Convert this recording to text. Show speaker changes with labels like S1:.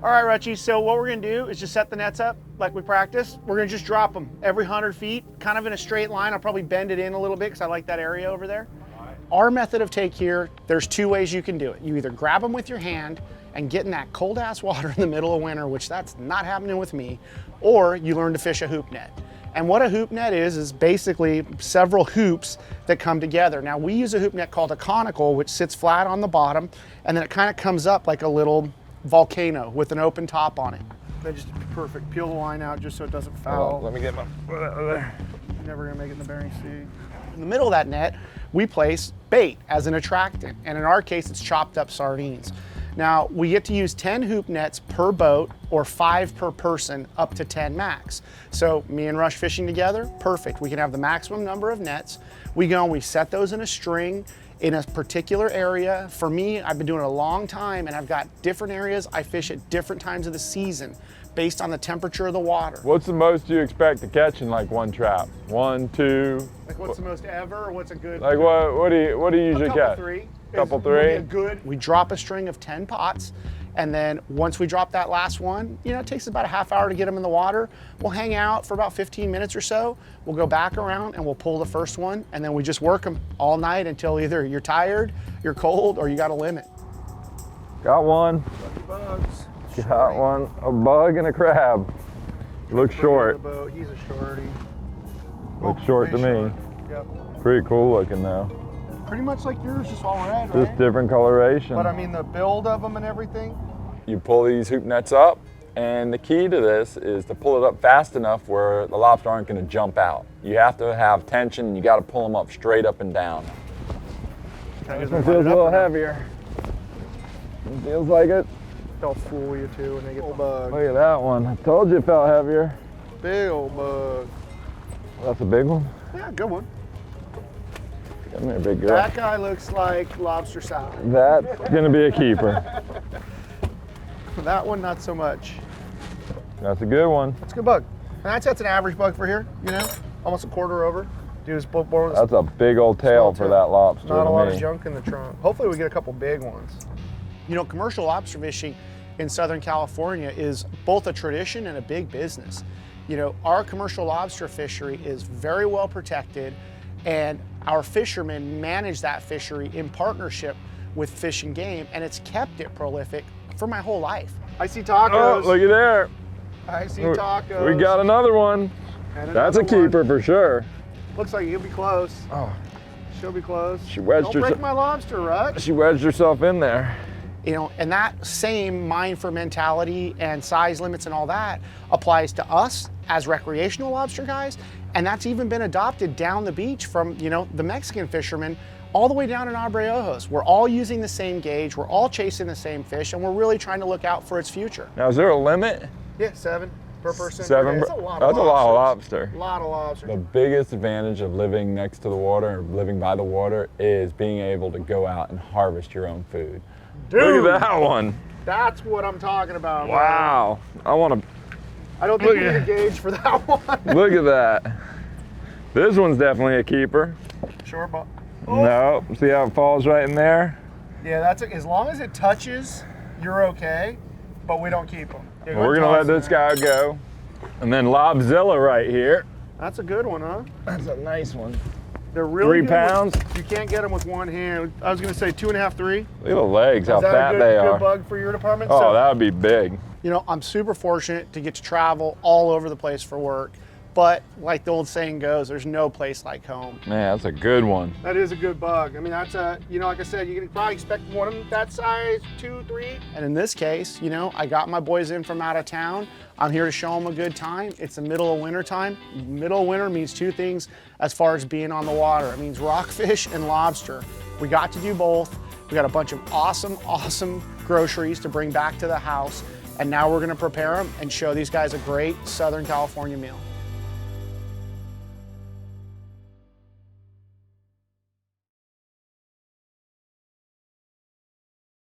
S1: All right, Rutchy, so what we're gonna do is just set the nets up like we practiced. We're gonna just drop them every 100 feet, kind of in a straight line. I'll probably bend it in a little bit because I like that area over there. Our method of take here, there's two ways you can do it. You either grab them with your hand and get in that cold ass water in the middle of winter, which that's not happening with me, or you learn to fish a hoop net. And what a hoop net is basically several hoops that come together. Now we use a hoop net called a conical, which sits flat on the bottom, and then it kind of comes up like a little volcano with an open top on it. That just perfect. Peel the line out just so it doesn't foul.
S2: Let me get my foot out of there.
S1: You're never gonna make it in the Bering Sea. In the middle of that net, we place bait as an attractant, and in our case, it's chopped up sardines. Now, we get to use 10 hoop nets per boat or 5 per person, up to 10 max. So me and Rush fishing together, perfect. We can have the maximum number of nets. We go and we set those in a string in a particular area. For me, I've been doing it a long time, and I've got different areas I fish at different times of the season based on the temperature of the water.
S2: What's the most you expect to catch in like one trap? 1, 2?
S1: Like what's the most ever, or what's a good?
S2: Like what do you usually catch?
S1: Couple
S2: three.
S1: Good. We drop a string of 10 pots, and then once we drop that last one, you know, it takes about a half hour to get them in the water. We'll hang out for about 15 minutes or so. We'll go back around and we'll pull the first one, and then we just work them all night until either you're tired, you're cold, or you got a limit.
S2: Got one.
S1: Bugs.
S2: Got one. A bug and a crab. Looks short.
S1: He's a shorty.
S2: Looks short to me.
S1: Yep.
S2: Pretty cool looking though.
S1: Pretty much like yours, just all red,
S2: Just different coloration.
S1: But I mean the build of them and everything.
S2: You pull these hoop nets up, and the key to this is to pull it up fast enough where the lobster aren't going to jump out. You have to have tension, and you got to pull them up straight up and down. This one feels a little heavier. It feels like it.
S1: They'll fool you too when they get the bug.
S2: Look at that one. I told you it felt heavier.
S1: Big old bug.
S2: That's a big one?
S1: Yeah, good one.
S2: Come here, big girl.
S1: That guy looks like lobster salad.
S2: That's gonna be a keeper.
S1: That one, not so much.
S2: That's a good one.
S1: That's a good bug. And that's an average bug for here, you know? Almost a quarter over. Dude's born with
S2: That's a big old tail for that lobster.
S1: Not a lot of junk in the trunk. Hopefully we get a couple big ones. You know, commercial lobster fishing in Southern California is both a tradition and a big business. You know, our commercial lobster fishery is very well protected, and our fishermen manage that fishery in partnership with Fish and Game, and it's kept it prolific for my whole life. I see tacos.
S2: Oh, look at there.
S1: I see tacos.
S2: We got another one. That's a keeper for sure.
S1: Looks like he'll be close.
S2: Oh,
S1: She'll be close.
S2: she wedged
S1: Don't break my lobster, Rut.
S2: She wedged herself in there.
S1: You know, and that same mind for mentality and size limits and all that applies to us as recreational lobster guys. And that's even been adopted down the beach from, you know, the Mexican fishermen all the way down in Abreojos. We're all using the same gauge, we're all chasing the same fish, and we're really trying to look out for its future.
S2: Now, is there a limit?
S1: Yeah, 7 per person.
S2: 7?
S1: That's a lot
S2: That's
S1: of
S2: a lot of lobster.
S1: A lot of lobster.
S2: The biggest advantage of living next to the water or living by the water is being able to go out and harvest your own food.
S1: Dude,
S2: look at that one.
S1: That's what I'm talking about.
S2: Wow.
S1: Man. I don't think we need a gauge for that one.
S2: Look at that. This one's definitely a keeper.
S1: Short ball.
S2: Oh. No, see how it falls right in there?
S1: Yeah, as long as it touches, you're okay, but we don't keep them. Yeah,
S2: well, we're gonna let this guy go. And then Lobzilla right here.
S1: That's a good one, huh?
S2: That's a nice one.
S1: They're really
S2: 3 pounds.
S1: You can't get them with one hand. I was gonna say 2.5, 3.
S2: Look at the legs, how fat they
S1: are. Is that a
S2: are.
S1: good bug for your department?
S2: Oh, that would be big.
S1: You know, I'm super fortunate to get to travel all over the place for work. But like the old saying goes, there's no place like home.
S2: Man, that's a good one.
S1: That is a good bug. I mean, that's you know, like I said, you can probably expect one of that size, 2, 3. And in this case, you know, I got my boys in from out of town. I'm here to show them a good time. It's the middle of winter time. Middle of winter means 2 things as far as being on the water. It means rockfish and lobster. We got to do both. We got a bunch of awesome groceries to bring back to the house. And now we're gonna prepare them and show these guys a great Southern California meal.